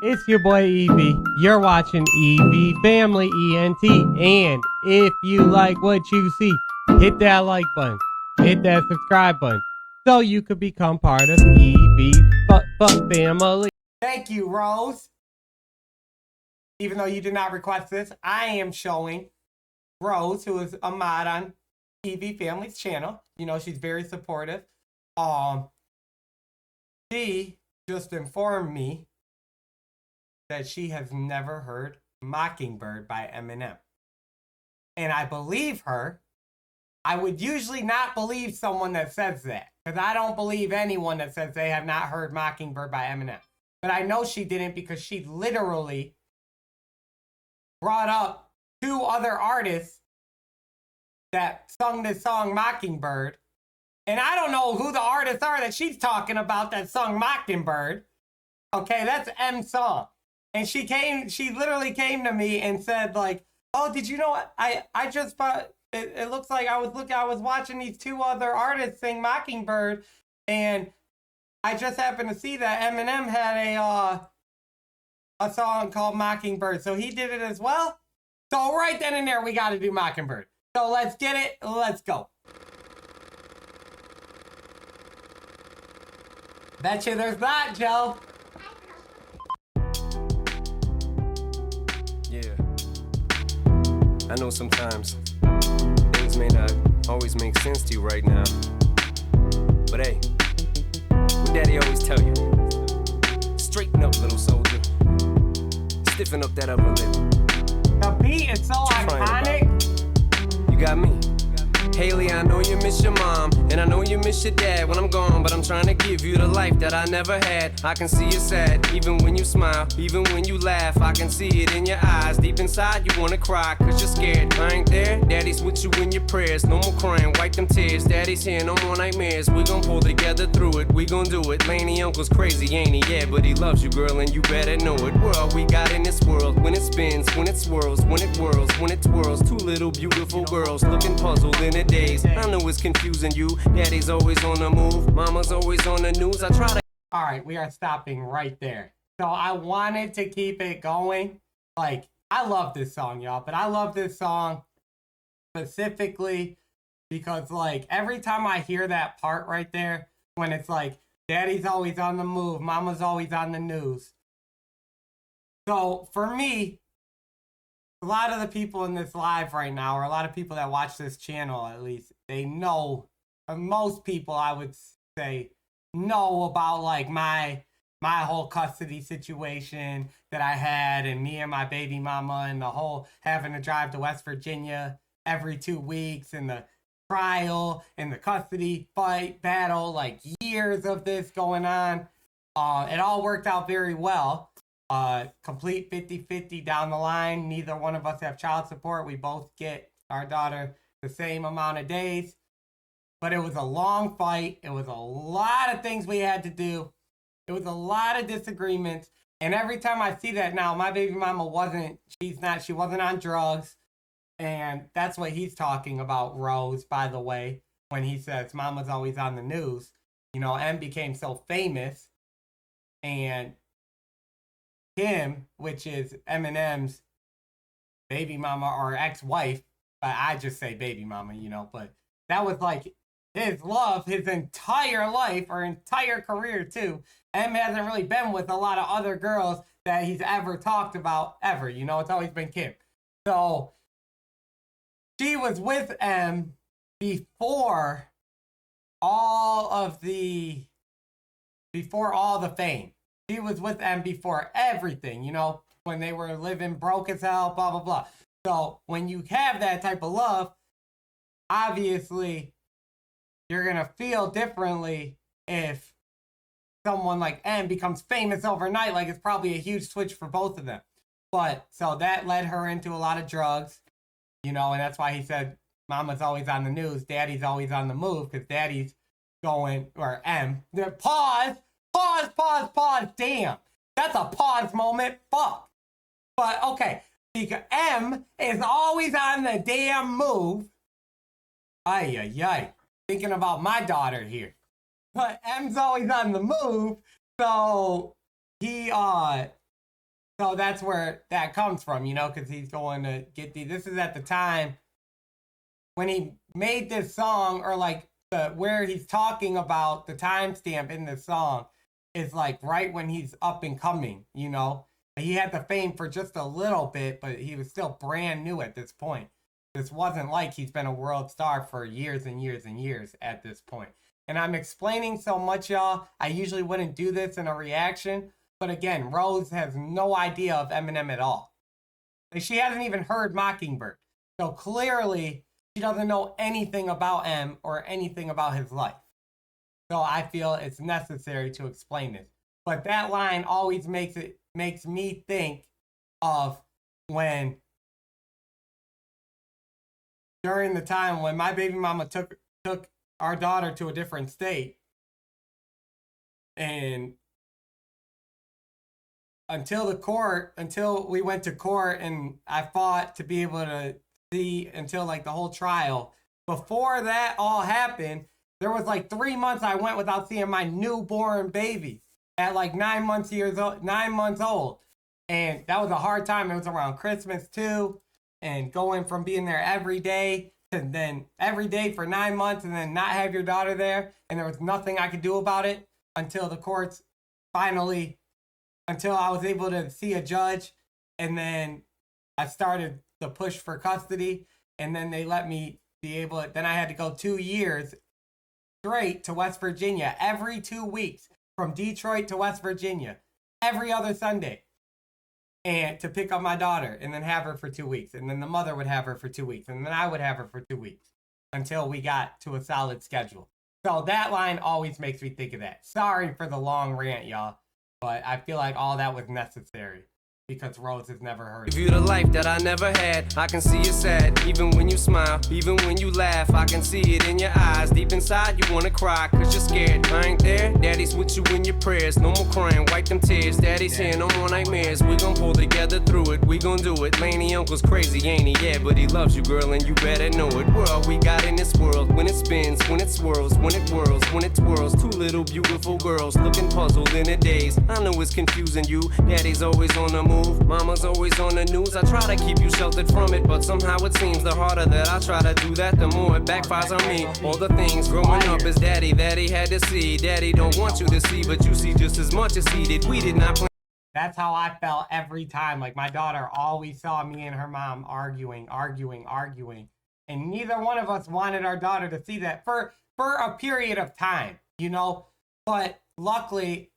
It's your boy Evie. You're watching Evie Family ENT. And if you like what you see, hit that like button. Hit that subscribe button. So you could become part of Evie's family. Thank you, Rose. Even though you did not request this, I am showing Rose, who is a mod on EV Family's channel. You know, she's very supportive. She just informed me that she has never heard Mockingbird by Eminem. And I believe her. I would usually not believe someone that says that, because I don't believe anyone that says they have not heard Mockingbird by Eminem. But I know she didn't, because she literally brought up two other artists that sung this song Mockingbird. And I don't know who the artists are that she's talking about that sung Mockingbird. Okay, that's M's song. And she literally came to me and said, like, oh, did you know what? I just thought it looks like I was watching these two other artists sing Mockingbird, and I just happened to see that Eminem had a song called Mockingbird. So he did it as well. So right then and there, we got to do Mockingbird. So let's get it. Let's go. Bet you there's not, Joe. Yeah. I know sometimes things may not always make sense to you right now. But hey, what Daddy always tell you, straighten up, little soldier. Stiffen up that upper lip. The beat is so iconic. You got me. Haley, I know you miss your mom, and I know you miss your dad when I'm gone, but I'm trying to give you the life that I never had. I can see you sad, even when you smile, even when you laugh. I can see it in your eyes, deep inside you wanna cry, cause you're scared. I ain't there, Daddy's with you in your prayers. No more crying, wipe them tears. Daddy's here, no more nightmares. We gon' pull together through it, we gon' do it. Laney uncle's crazy, ain't he? Yeah, but he loves you, girl, and you better know it. We're all we got in this world, when it spins, when it swirls, when it whirls, when it twirls. Two little beautiful girls looking puzzled in a daze. I know it's confusing you. Daddy's always on the move, mama's always on the news. I try to. All right, we are stopping right there. So I wanted to keep it going. Like, I love this song, y'all, but I love this song specifically because, like, every time I hear that part right there, when it's like, Daddy's always on the move, mama's always on the news. So for me, a lot of the people in this live right now, or a lot of people that watch this channel at least, they know, or most people I would say, know about like my whole custody situation that I had, and me and my baby mama, and the whole having to drive to West Virginia every 2 weeks, and the trial and the custody fight battle, like years of this going on. It all worked out very well. Complete 50-50 down the line. Neither one of us have child support. We both get our daughter the same amount of days. But it was a long fight. It was a lot of things we had to do. It was a lot of disagreements. And every time I see that now, my baby mama she wasn't on drugs. And that's what he's talking about, Rose, by the way, when he says mama's always on the news. You know, M became so famous, and Kim, which is Eminem's baby mama or ex-wife, but I just say baby mama, you know, but that was like his love, his entire life, or entire career too. M hasn't really been with a lot of other girls that he's ever talked about, ever, you know, it's always been Kim. So she was with M before all the fame. She was with them before everything, you know, when they were living broke as hell, blah, blah, blah. So when you have that type of love, obviously you're going to feel differently if someone like M becomes famous overnight. Like, it's probably a huge switch for both of them. But so that led her into a lot of drugs, you know, and that's why he said mama's always on the news, daddy's always on the move, because daddy's going, or M, pause. Damn. That's a pause moment. Fuck. But okay. Because M is always on the damn move. Ay. Thinking about my daughter here. But M's always on the move. So he So that's where that comes from, you know, because he's going to get this is at the time when he made this song, or like where he's talking about the timestamp in this song is like right when he's up and coming, you know. He had the fame for just a little bit, but he was still brand new at this point. This wasn't like he's been a world star for years and years and years at this point. And I'm explaining so much, y'all. I usually wouldn't do this in a reaction. But again, Rose has no idea of Eminem at all. Like, she hasn't even heard Mockingbird. So clearly, she doesn't know anything about M or anything about his life. So I feel it's necessary to explain this. But that line always makes me think of when, during the time when my baby mama took our daughter to a different state, and until we went to court and I fought to be able to see until like the whole trial. Before that all happened, there was like 3 months I went without seeing my newborn baby at like 9 months old. And that was a hard time. It was around Christmas too. And going from being there every day to then every day for 9 months and then not have your daughter there. And there was nothing I could do about it until the courts finally, until I was able to see a judge. And then I started the push for custody. And then they let me be able to, then I had to go 2 years straight to West Virginia every 2 weeks, from Detroit to West Virginia every other Sunday, and to pick up my daughter and then have her for 2 weeks. And then the mother would have her for 2 weeks. And then I would have her for 2 weeks until we got to a solid schedule. So that line always makes me think of that. Sorry for the long rant, y'all, but I feel like all that was necessary because Rose has never heard Give you the life that I never had. I can see you sad, even when you smile, even when you laugh. I can see it in your eyes. Deep inside, you wanna cry, cause you're scared. I ain't there, daddy's with you in your prayers. No more crying, wipe them tears. Daddy's here, no more nightmares. We gon' pull together through it, we gon' do it. Laney uncle's crazy, ain't he? Yeah, but he loves you, girl, and you better know it. We're all we got in this world. When it spins, when it swirls, when it whirls, when it twirls. Two little beautiful girls looking puzzled in a daze. I know it's confusing you. Daddy's always on the move. Mama's always on the news. I try to keep you sheltered from it, but somehow it seems the harder that I try to do that, the more it backfires on me. All the things growing up as daddy that he had to see. Daddy don't want you to see, but you see just as much as he did. We did not plan. That's how I felt every time. Like, my daughter always saw me and her mom arguing. And neither one of us wanted our daughter to see that for a period of time, you know? But luckily,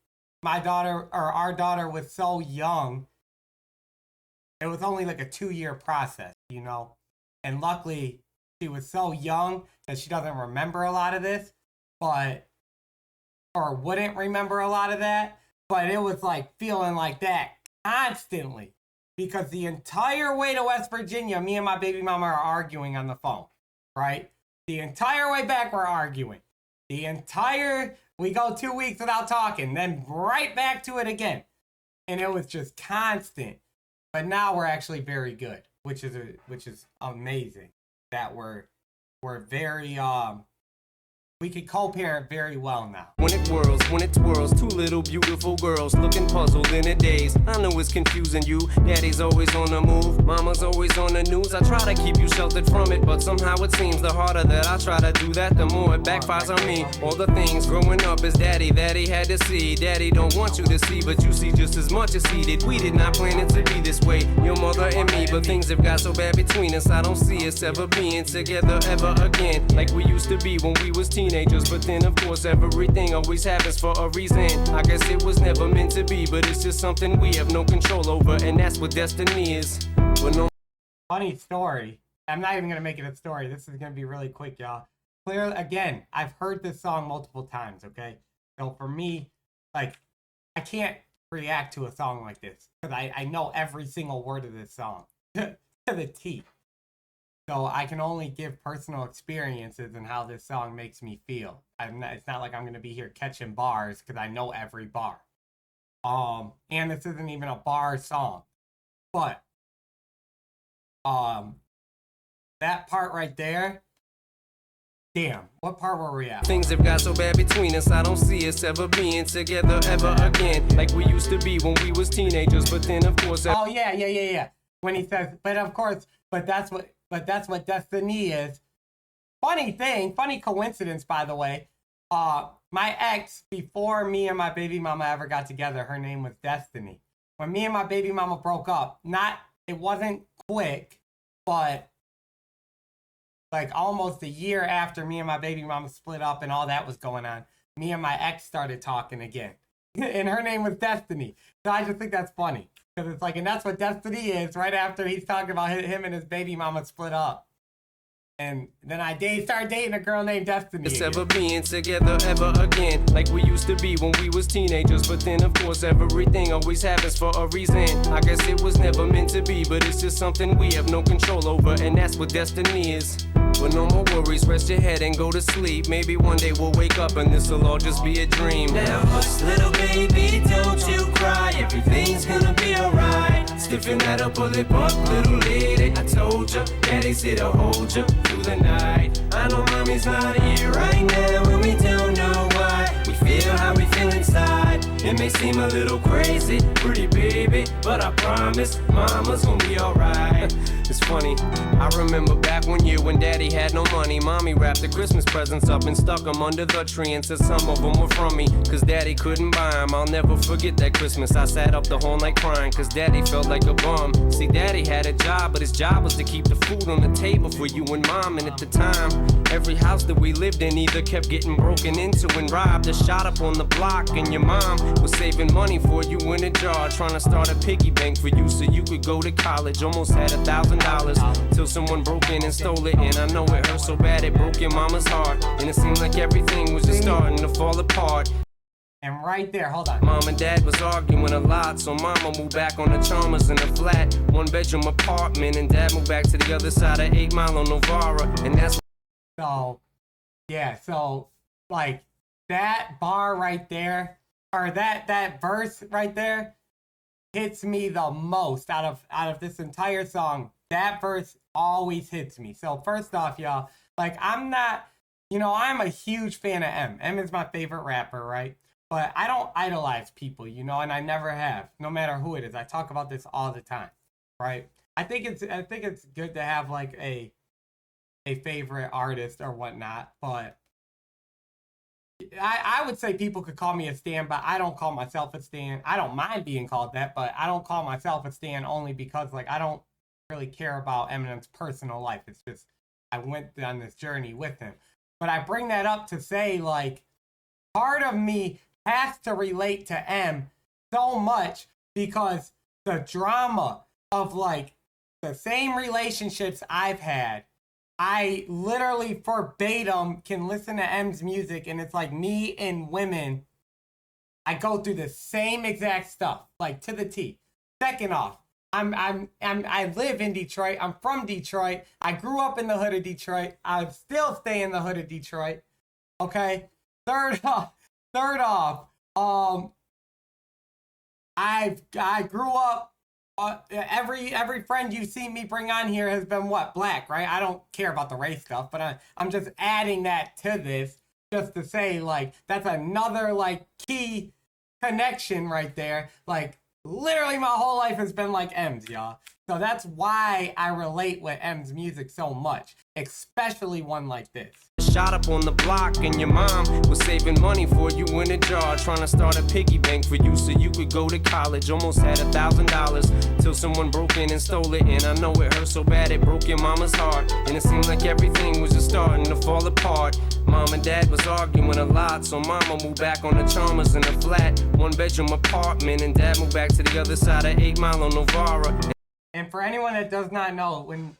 our daughter was so young. It was only like a 2-year process, you know? And luckily, she was so young that she doesn't remember a lot of this, or wouldn't remember a lot of that. But it was like feeling like that constantly. Because the entire way to West Virginia, me and my baby mama are arguing on the phone, right? The entire way back, we're arguing. We go 2 weeks without talking, then right back to it again. And it was just constant. But now we're actually very good, which is amazing. That we're very we can co-parent very well now. When it whirls, when it twirls, two little beautiful girls looking puzzled in a daze. I know it's confusing you. Daddy's always on the move. Mama's always on the news. I try to keep you sheltered from it, but somehow it seems the harder that I try to do that, the more it backfires on me. All the things growing up as daddy that he had to see. Daddy don't want you to see, but you see just as much as he did. We did not plan it to be this way, your mother and me, but things have got so bad between us. I don't see us ever being together ever again, like we used to be when we was teenagers. But then of course everything always happens for a reason. I guess it was never meant to be, but it's just something we have no control over, and that's what destiny is. But no. Funny story. I'm not even gonna make it a story. This is gonna be really quick, y'all. Clearly, again, I've heard this song multiple times, okay? So for me, like, I can't react to a song like this because I know every single word of this song to the T. So I can only give personal experiences and how this song makes me feel. It's not like I'm going to be here catching bars because I know every bar. And this isn't even a bar song. But that part right there Damn, what part were we at? Things have got so bad between us, I don't see us ever being together ever again. Like we used to be when we was teenagers, but then of course... Oh, yeah. When he says, but of course, but that's what destiny is. Funny coincidence, by the way. My ex, before me and my baby mama ever got together, her name was Destiny. When me and my baby mama broke up, it wasn't quick, but like almost a year after me and my baby mama split up and all that was going on, me and my ex started talking again. And her name was Destiny. So I just think that's funny. Because it's like, and that's what Destiny is right after he's talking about him and his baby mama split up. And then I started dating a girl named Destiny. It's ever being together ever again, like we used to be when we was teenagers. But then of course everything always happens for a reason. I guess it was never meant to be, but it's just something we have no control over, and that's what destiny is. But no more worries, rest your head and go to sleep. Maybe one day we'll wake up and this'll all just be a dream. Now hush, little baby, don't you cry. Everything's gonna be alright. Stiffen that up, pull it up, little lady. I told ya, daddy's here to hold ya through the night. I know mommy's not here right now, and we don't know why. We feel how we feel inside. It may seem a little crazy, pretty baby, but I promise mama's gonna be alright. It's funny, I remember back one year when daddy had no money. Mommy wrapped the Christmas presents up and stuck them under the tree and said some of them were from me, cause daddy couldn't buy them. I'll never forget that Christmas. I sat up the whole night crying cause daddy felt like a bum. See, daddy had a job, but his job was to keep the food on the table for you and mom. And at the time, every house that we lived in either kept getting broken into and robbed or shot up on the block. And your mom was saving money for you in a jar, trying to start a piggy bank for you so you could go to college. Almost had $1,000 till someone broke in and stole it. And I know it hurt so bad it broke your mama's heart. And it seemed like everything was just starting to fall apart. And right there, hold on. Mom and dad was arguing a lot, so mama moved back on the Chalmers in a flat, one-bedroom apartment, and dad moved back to the other side of 8 Mile on Novara, and that's... So, yeah, so, like, that bar right there, or that verse right there, hits me the most out of this entire song. That verse always hits me. So, first off, y'all, like, I'm not, I'm a huge fan of M. M is my favorite rapper, right? But I don't idolize people, and I never have, no matter who it is. I talk about this all the time, right? I think it's good to have like a favorite artist or whatnot, but I would say people could call me a stan, but I don't call myself a stan. I don't mind being called that, but I don't call myself a stan only because like I don't really care about Eminem's personal life. It's just I went on this journey with him. But I bring that up to say like part of me has to relate to M so much because the drama of like the same relationships I've had, I literally verbatim can listen to M's music and it's like me and women, I go through the same exact stuff, like to the T. Second off, I live in Detroit. I'm from Detroit. I grew up in the hood of Detroit. I still stay in the hood of Detroit. Okay. Third off, I grew up. Every friend you see me bring on here has been what? Black, right? I don't care about the race stuff, but I'm just adding that to this just to say like that's another like key connection right there. Like literally my whole life has been like M's, y'all. So that's why I relate with M's music so much, especially one like this. Shot up on the block and your mom was saving money for you in a jar, trying to start a piggy bank for you so you could go to college. Almost had $1,000 till someone broke in and stole it. And I know it hurt so bad it broke your mama's heart. And it seemed like everything was just starting to fall apart. Mom and dad was arguing a lot, so mama moved back on the Chalmers in a flat, one-bedroom apartment, and dad moved back to the other side of 8 Mile on Novara. And for anyone that does not know, when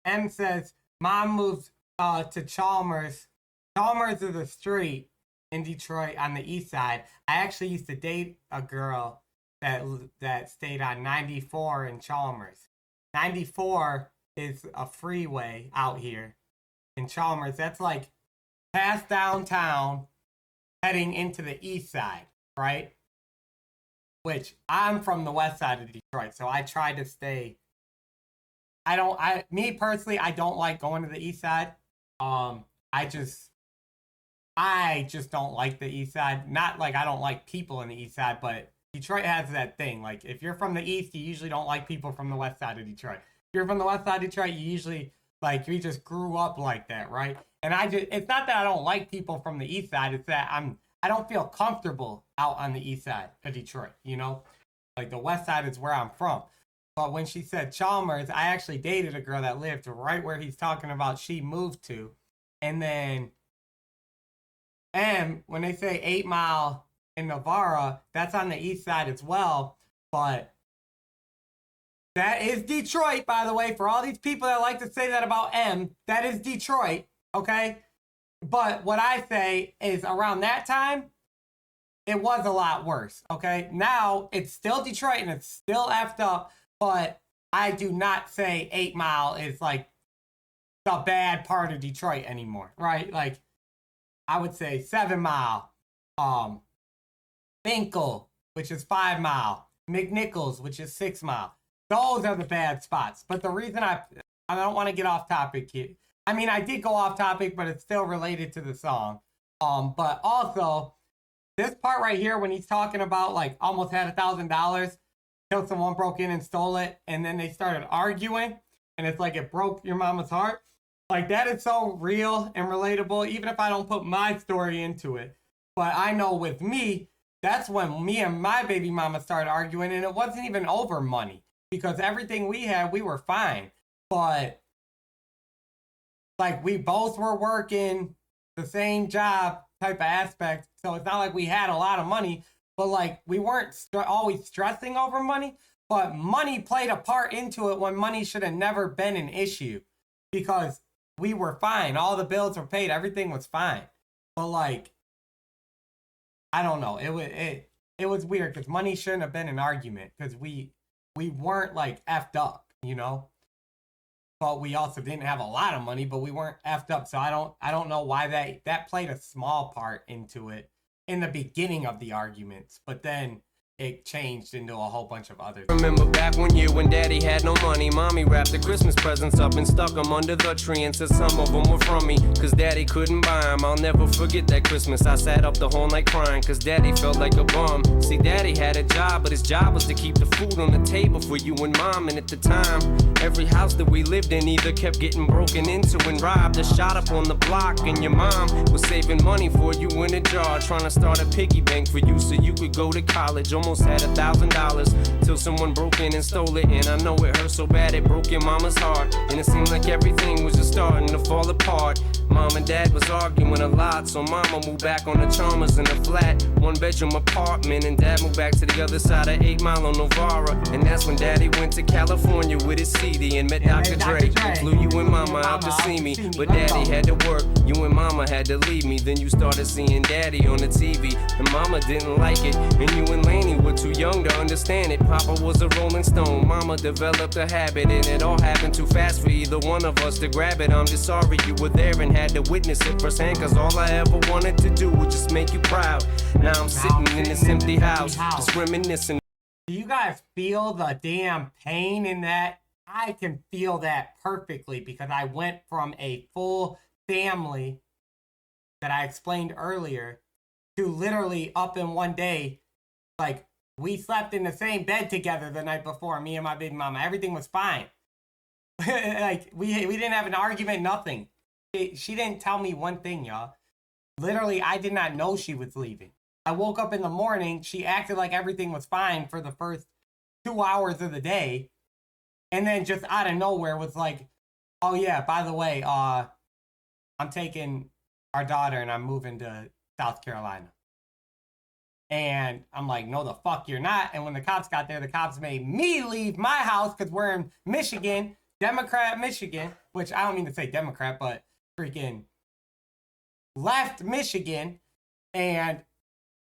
M says mom moves to Chalmers. Chalmers is a street in Detroit on the east side. I actually used to date a girl that stayed on 94 in Chalmers. 94 is a freeway out here in Chalmers. That's like past downtown heading into the east side, right? Which I'm from the west side of Detroit, so I try to stay. Me personally, I don't like going to the east side. I just don't like the East Side. Not like I don't like people in the East Side, but Detroit has that thing. Like, if you're from the East, you usually don't like people from the West Side of Detroit. If you're from the West Side of Detroit, you usually, like, we just grew up like that, right? And it's not that I don't like people from the East Side. It's that I don't feel comfortable out on the East Side of Detroit, you know? Like, the West Side is where I'm from. But when she said Chalmers, I actually dated a girl that lived right where he's talking about she moved to. And then when they say 8 Mile in Navarra, that's on the East Side as well. But that is Detroit, by the way, for all these people that like to say that about M. That is Detroit, okay? But what I say is around that time, it was a lot worse, okay? Now, it's still Detroit and it's still effed up, but I do not say 8 Mile is like the bad part of Detroit anymore, right? Like, I would say 7 Mile, Finkel, which is 5 Mile, McNichols, which is 6 Mile. Those are the bad spots. But the reason I don't want to get off topic here. I mean, I did go off topic, but it's still related to the song. But also, this part right here, when he's talking about, like, almost had $1,000 till someone broke in and stole it, and then they started arguing, and it's like it broke your mama's heart. Like, that is so real and relatable, even if I don't put my story into it. But I know with me, that's when me and my baby mama started arguing, and it wasn't even over money. Because everything we had, we were fine. But, like, we both were working the same job type of aspect. So it's not like we had a lot of money. But, like, we weren't always stressing over money. But money played a part into it when money should have never been an issue. Because we were fine. All the bills were paid. Everything was fine. But, like, I don't know. It was weird because money shouldn't have been an argument. Because we weren't, like, effed up, you know? But we also didn't have a lot of money, but we weren't effed up. So I don't know why that played a small part into it in the beginning of the arguments. But then it changed into a whole bunch of other things. Remember back one year when daddy had no money, mommy wrapped the Christmas presents up and stuck them under the tree and said some of them were from me, cause daddy couldn't buy them. I'll never forget that Christmas. I sat up the whole night crying cause daddy felt like a bum. See, daddy had a job, but his job was to keep the food on the table for you and mom. And at the time, every house that we lived in either kept getting broken into and robbed or shot up on the block. And your mom was saving money for you in a jar, trying to start a piggy bank for you so you could go to college. Almost had $1,000 till someone broke in and stole it. And I know it hurt so bad it broke your mama's heart. And it seemed like everything was just starting to fall apart. Mom and dad was arguing a lot, so mama moved back on the Chalmers in a flat 1-bedroom apartment, and dad moved back to the other side of 8 Mile on Novara. And that's when daddy went to California with his CD and met Dr. Dre. And flew you and mama out to see me, but daddy had to work, you and mama had to leave me. Then you started seeing daddy on the TV, and mama didn't like it, and you and Laney were too young to understand it. Papa was a Rolling Stone, mama developed a habit, and it all happened too fast for either one of us to grab it. I'm just sorry you were there and had to witness it firsthand, cause all I ever wanted to do was just make you proud. Now I'm sitting in this empty house, just reminiscing. Do you guys feel the damn pain in that? I can feel that perfectly because I went from a full family that I explained earlier to literally up in one day, like, we slept in the same bed together the night before, me and my baby mama. Everything was fine. Like, we didn't have an argument, nothing. She didn't tell me one thing, y'all. Literally, I did not know she was leaving. I woke up in the morning, she acted like everything was fine for the first 2 hours of the day. And then just out of nowhere was like, oh yeah, by the way, I'm taking our daughter and I'm moving to South Carolina. And I'm like, no, the fuck you're not. And when the cops got there, the cops made me leave my house because we're in Michigan, Democrat Michigan, which I don't mean to say Democrat, but freaking left Michigan. And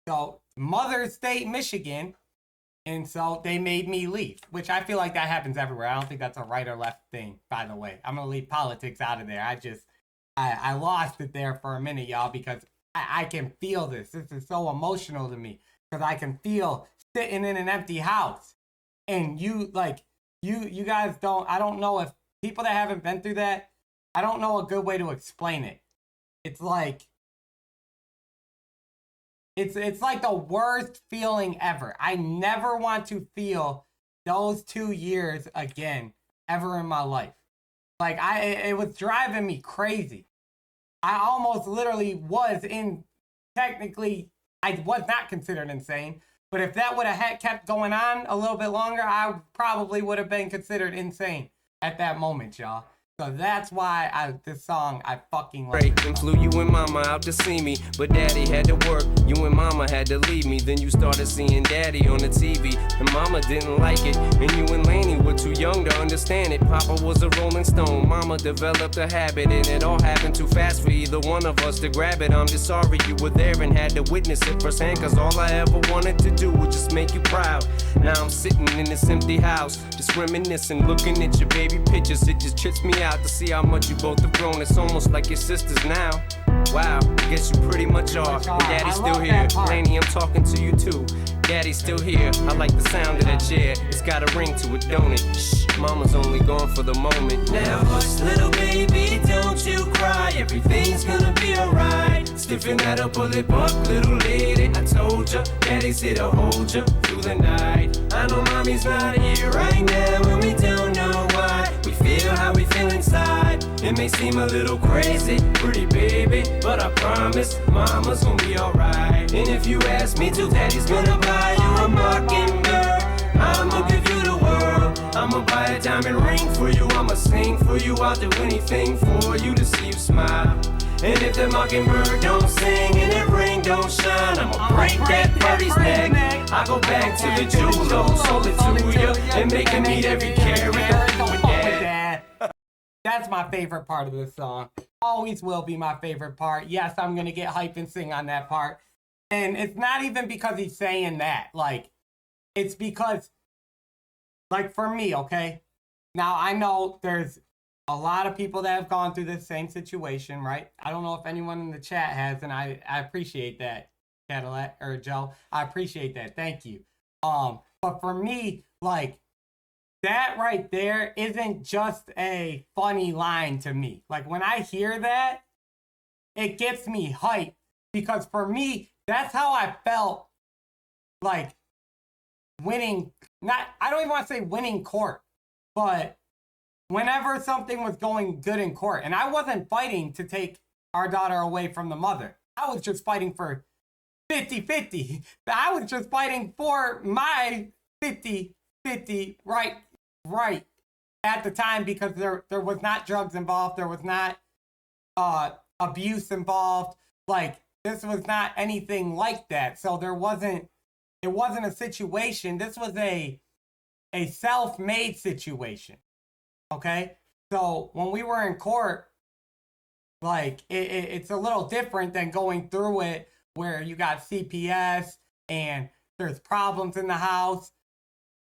so Mother State Michigan. And so they made me leave, which I feel like that happens everywhere. I don't think that's a right or left thing, by the way. I'm going to leave politics out of there. I lost it there for a minute, y'all, because I can feel this. This is so emotional to me because I can feel sitting in an empty house. And you guys don't, I don't know if people that haven't been through that, I don't know a good way to explain it. it's like, it's like the worst feeling ever. I never want to feel those 2 years again, ever in my life. Like, it was driving me crazy. I almost literally was technically, I was not considered insane, but if that would have kept going on a little bit longer, I probably would have been considered insane at that moment, y'all. So that's why this song, I fucking love it. And flew you and mama out to see me, but daddy had to work. You and mama had to leave me. Then you started seeing daddy on the TV, and mama didn't like it. And you and Laney were too young to understand it. Papa was a rolling stone, mama developed a habit, and it all happened too fast for either one of us to grab it. I'm just sorry you were there and had to witness it firsthand, cause all I ever wanted to do was just make you proud. Now I'm sitting in this empty house, just reminiscing, looking at your baby pictures. It just trips me out to see how much you both have grown. It's almost like your sisters now. Wow, I guess you pretty much are. And daddy's still here. Laney, I'm talking to you too. Daddy's still here. I like the sound of that chair. It's got a ring to it, don't it? Shh, mama's only gone for the moment. Now hush, little baby, don't you cry. Everything's gonna be alright. Stiffen that up, pull it up, little lady. I told ya, daddy's here to hold ya through the night. I know mommy's not here right now, and we don't know why. We feel how we feel inside. It may seem a little crazy, pretty baby, but I promise mama's gonna be alright. And if you ask me to, daddy's gonna buy you a Mockingbird. I'ma give you the world. I'ma buy a diamond ring for you. I'ma sing for you. I'll do anything for you to see you smile. And if the Mockingbird don't sing and that ring don't shine, I'ma break that birdie's neck. I go back to the jeweler, sold it to you, and make him eat every carrot. That's my favorite part of this song. Always will be my favorite part. Yes, I'm gonna get hype and sing on that part. And it's not even because he's saying that. Like, it's because, like, for me, okay? Now, I know there's a lot of people that have gone through this same situation, right? I don't know if anyone in the chat has, and I appreciate that, Cadillac, or Joe. I appreciate that. Thank you. But for me, like, that right there isn't just a funny line to me. Like, when I hear that, it gets me hyped. Because for me, that's how I felt, like, winning, I don't even want to say winning court, but whenever something was going good in court, and I wasn't fighting to take our daughter away from the mother. I was just fighting for 50-50. I was just fighting for my 50-50 right at the time, because there was not drugs involved. There was not abuse involved. Like, this was not anything like that. So it wasn't a situation. This was a self-made situation. Okay? So when we were in court, like, it's a little different than going through it where you got CPS and there's problems in the house.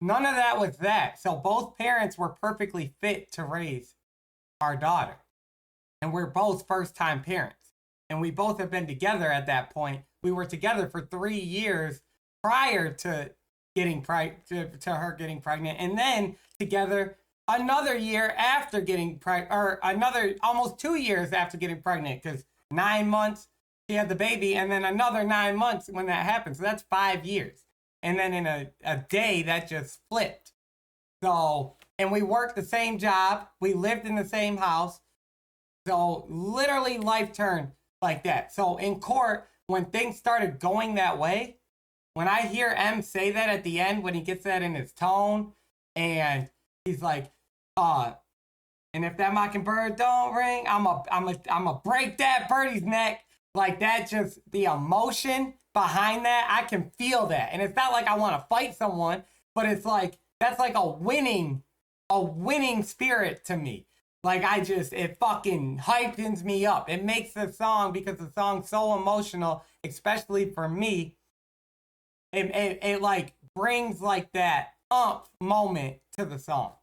None of that was that. So both parents were perfectly fit to raise our daughter. And we're both first-time parents. And we both have been together at that point. We were together for 3 years prior to getting to her getting pregnant. And then together another year after getting pregnant, or another almost 2 years after getting pregnant, because 9 months she had the baby, and then another 9 months when that happened. So that's 5 years. And then in a day, that just flipped. So, and we worked the same job. We lived in the same house. So literally life turned like that. So in court, when things started going that way, when I hear M say that at the end, when he gets that in his tone, and he's like, and if that Mockingbird don't ring, I'm a break that birdie's neck. Like, that, just the emotion behind that, I can feel that. And it's not like I want to fight someone, but it's like, that's like a winning spirit to me. Like, it fucking hypens me up. It makes the song, because the song's so emotional, especially for me, it like brings like that moment to the song.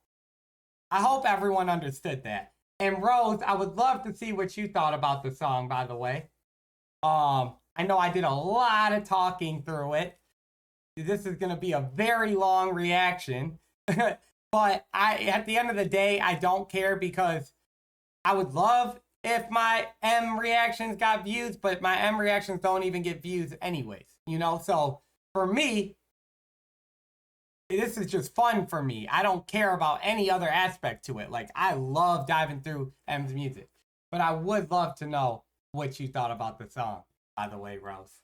I hope everyone understood that. And Rose, I would love to see what you thought about the song, by the way. I know I did a lot of talking through it. This is going to be a very long reaction. But at the end of the day, I don't care, because I would love if my M reactions got views, but my M reactions don't even get views anyways, you know? So for me, this is just fun for me. I don't care about any other aspect to it. Like, I love diving through M's music, but I would love to know what you thought about the song, by the way, Rose.